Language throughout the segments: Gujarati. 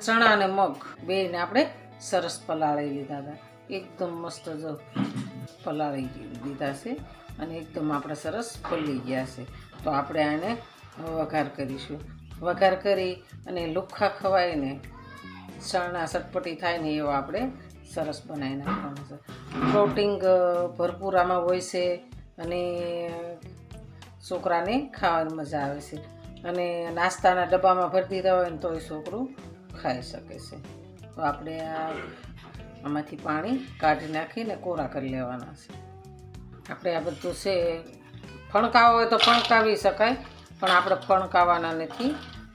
ચણા અને મગ બેને આપણે સરસ પલાળી લીધા હતા. એકદમ મસ્ત જો પલાળી દીધા છે અને એકદમ આપણે સરસ ફૂલી ગયા છે. તો આપણે આને વઘાર કરીશું. વઘાર કરી અને લુખ્ખા ખવાય ને ચણા ચટપટી થાય ને એવો આપણે સરસ બનાવી નાખવાનું છે. પ્રોટીન ભરપૂર આમાં હોય છે અને છોકરાને ખાવાની મજા આવે છે. અને નાસ્તાના ડબ્બામાં ભરી દીધા હોય ને તો એ છોકરું ખાઈ શકે છે. તો આપણે આમાંથી પાણી કાઢી નાખીને કોરા કરી લેવાના છે. આપણે આ બધું છે ફણકાવો હોય તો ફણકાવી શકાય, પણ આપણે ફણકાવાના નથી.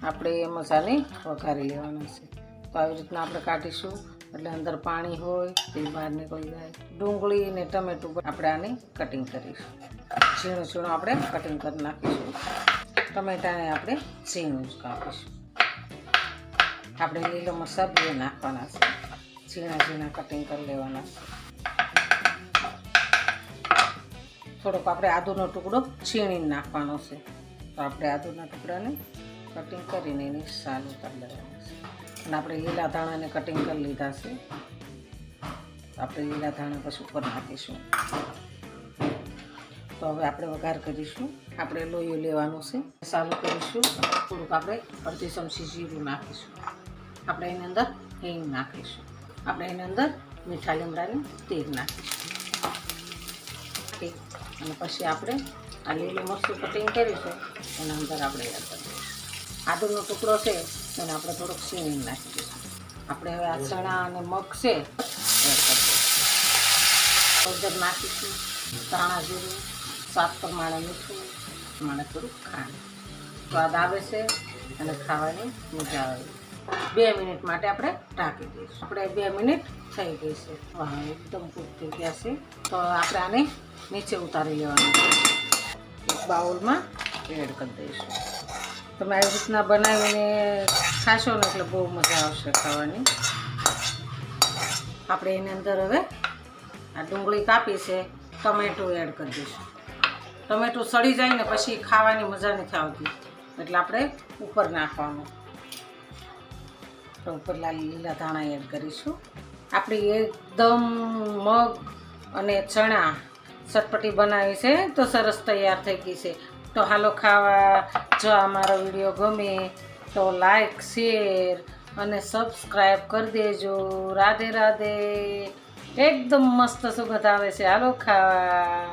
આપણે એ મસાને વઘારી લેવાના છે. તો આવી રીતના આપણે કાઢીશું એટલે અંદર પાણી હોય તે બહાર નીકળી જાય. ડુંગળી ને ટમેટું આપણે આને કટિંગ કરીશું. ઝીણું ઝીણું આપણે કટિંગ કરી નાખીશું. ટમેટાને આપણે ઝીણું જ કાપીશું. આપણે લીલો મરચાં બે નાખવાના છે. ઝીણા ઝીણા કટિંગ કરી લેવાના છે. થોડોક આપણે આદુનો ટુકડો છીણીને નાખવાનો છે. તો આપણે આદુના ટુકડાને કટિંગ કરીને એની સાલ ઉતારી લેવાની છે. અને આપણે લીલા ધાણાને કટિંગ કરી લીધા છે. આપણે લીલા ધાણા પછી ઉપર નાખીશું. તો હવે આપણે વઘાર કરીશું. આપણે લોહીયું લેવાનું છે. ચાલુ કરીશું. થોડુંક આપણે અડધી ચમચી જીરું નાખીશું. આપણે એની અંદર હિંગ નાખીશું. આપણે એની અંદર મીઠા લીમડાનું તેલ નાખીશું. અને પછી આપણે આ લીલું મરચું કટિંગ કરીશું એના અંદર આપણે એડ કરી દઈશું. આદુનો ટુકડો છે એને આપણે થોડોક સીણી નાખી દઈશું. આપણે હવે આ ચણા અને મગ છે એડ કરી દઈશું. હળદર નાખીશું, ધાણા જીરું, સ્વાદ પ્રમાણે મીઠું, પ્રમાણે થોડુંક ખાંડ. સ્વાદ આવે છે અને ખાવાની મજા આવે. 2 મિનિટ માટે આપણે ઢાંકી દઈશું. આપણે 2 મિનિટ થઈ ગઈ છે. વાહ, એકદમ કૂક થઈ ગયા છે. તો આપણે આને નીચે ઉતારી લેવાનું છે. એક બાઉલમાં એડ કરી દઈશું. તમે આવી રીતના બનાવીને ખાશો ને એટલે બહુ મજા આવશે ખાવાની. આપણે એની અંદર હવે આ ડુંગળી કાપી છે, ટમેટું એડ કરી દઈશું. ટમેટું સડી જાય ને પછી ખાવાની મજા નથી આવતી, એટલે આપણે ઉપર નાખવાનું. તો ઉપર લીલા ધાણા એડ કરીશું. આપણી એકદમ મગ અને ચણા ચટપટી બનાવી છે તો સરસ તૈયાર થઈ ગઈ છે. તો હાલો ખાવા. જો અમારો વિડીયો ગમે તો લાઈક, શેર અને સબસ્ક્રાઈબ કરી દેજો. રાધે રાધે. એકદમ મસ્ત સુગંધ આવે છે. હાલો ખાવા.